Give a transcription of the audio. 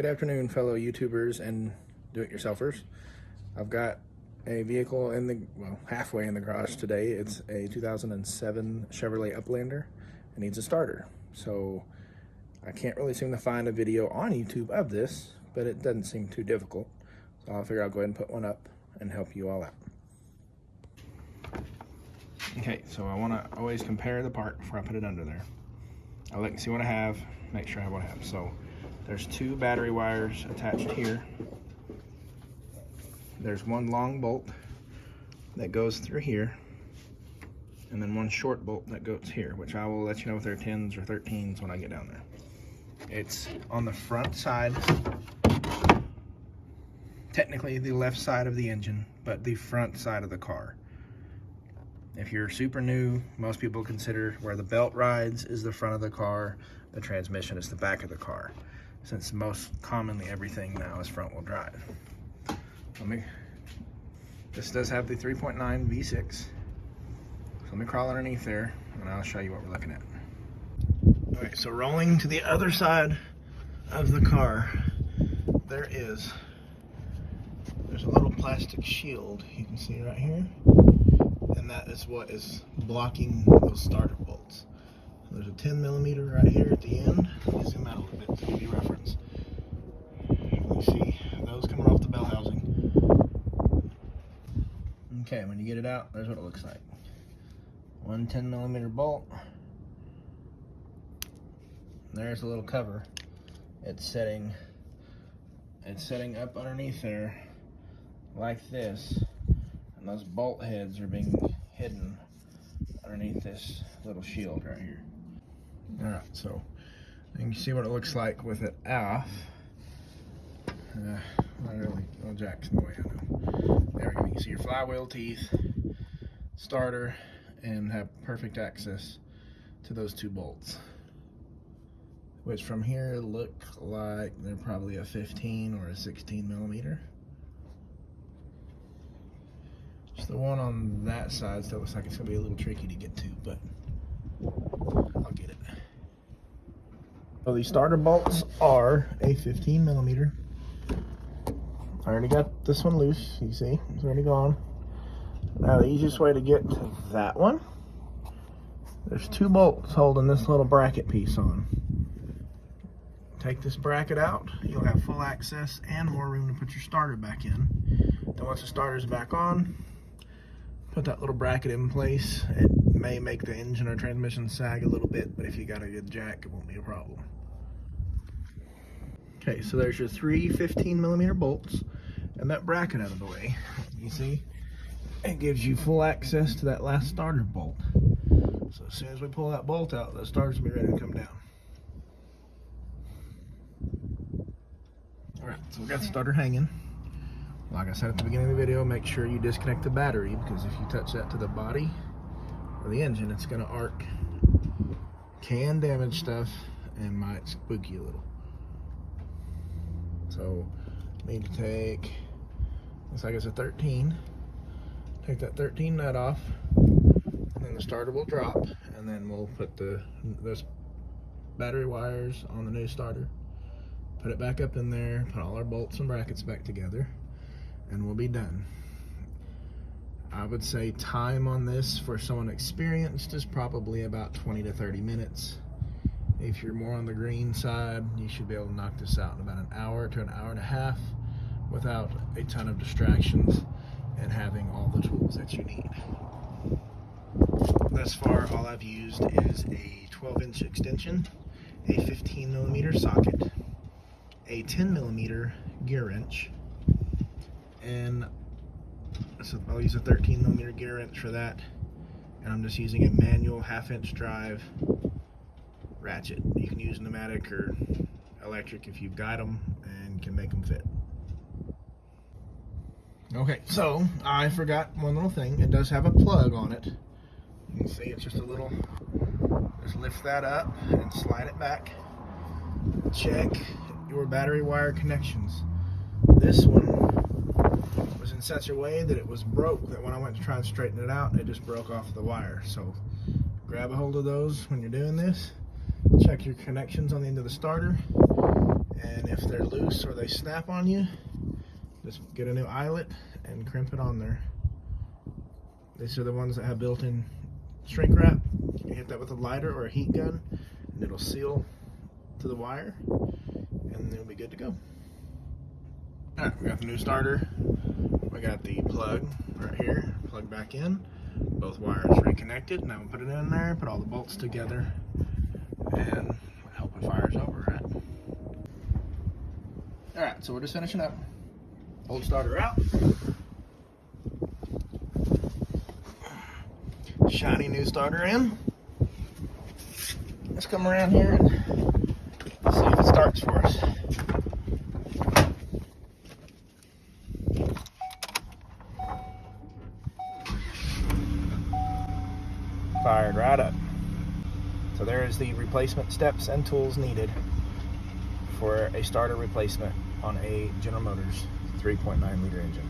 afternoon, fellow YouTubers and do-it-yourselfers. I've got a vehicle in the, halfway in the garage today. It's a 2007 Chevrolet Uplander. It needs a starter. So I can't really seem to find a video on YouTube of this, but it doesn't seem too difficult. So I'll figure I'll go ahead and put one up and help you all out. Okay, so I want to always compare the part before I put it under there. I'll let you see what I have, make sure I have what I have. So there's two battery wires attached here. There's one long bolt that goes through here, and then one short bolt that goes here, which I will let you know if they're 10s or 13s when I get down there. It's on the front side, technically the left side of the engine, but the front side of the car. If you're super new, most people consider where the belt rides is the front of the car, the transmission is the back of the car, since most commonly everything now is front wheel drive. This does have the 3.9 V6. So let me crawl underneath there and I'll show you what we're looking at. Alright, so rolling to the other side of the car, there's a little plastic shield you can see right here. And that is what is blocking those starter bolts. There's a 10mm right here at the end. Let me zoom out a little bit to give you reference. You see those coming off the bell housing. Okay, when you get it out, there's what it looks like. One 10mm bolt. There's a little cover. It's setting up underneath there like this. And those bolt heads are being hidden underneath this little shield right here. Alright, so you can see what it looks like with it off. Not really, well, jack's in the way, I know. There we go, you can see your flywheel teeth, starter, and have perfect access to those two bolts. Which from here look like they're probably a 15 or a 16mm. Just the one on that side still looks like it's gonna be a little tricky to get to, but I'll get it. So these starter bolts are a 15mm. I already got this one loose, you see, it's already gone. Now the easiest way to get to that one, there's two bolts holding this little bracket piece on. Take this bracket out, you'll have full access and more room to put your starter back in. Then once the starter's back on, put that little bracket in place. It may make the engine or transmission sag a little bit, but if you got a good jack, it won't be a problem. Okay, so there's your three 15mm bolts and that bracket out of the way. You see, it gives you full access to that last starter bolt. So as soon as we pull that bolt out, the starter's will be ready to come down. Alright, so we got the starter hanging. Like I said at the beginning of the video, make sure you disconnect the battery, because if you touch that to the body or the engine, it's going to arc, can damage stuff, and might spook you a little. So, need to take, looks like it's a 13. Take that 13 nut off, and then the starter will drop, and then we'll put those battery wires on the new starter, put it back up in there, put all our bolts and brackets back together, and we'll be done. I would say time on this for someone experienced is probably about 20 to 30 minutes. If you're more on the green side, you should be able to knock this out in about an hour to an hour and a half without a ton of distractions and having all the tools that you need. Thus far, all I've used is a 12-inch extension, a 15mm socket, a 10mm gear wrench, and so I'll use a 13mm gear wrench for that, and I'm just using a manual 1/2-inch drive ratchet. You can use pneumatic or electric if you've got them and can make them fit. Okay, so I forgot one little thing. It does have a plug on it. You can see it's just a little, just lift that up and slide it back. Check your battery wire connections. This one was in such a way that it was broke, that when I went to try and straighten it out, it just broke off the wire. So grab a hold of those when you're doing this. Check your connections on the end of the starter, And if they're loose or they snap on you, just get a new eyelet and crimp it on there. These are the ones that have built-in shrink wrap. You hit that with a lighter or a heat gun, and it'll seal to the wire, and it'll be good to go. All right, we got the new starter. We got the plug right here, plug back in. Both wires reconnected. Now we'll put it in there, put all the bolts together, and hope it fires over, right? All right, so we're just finishing up. Old starter out. Shiny new starter in. Let's come around here and see if it starts for us. Fired right up. So there is the replacement steps and tools needed for a starter replacement on a General Motors 3.9 liter engine.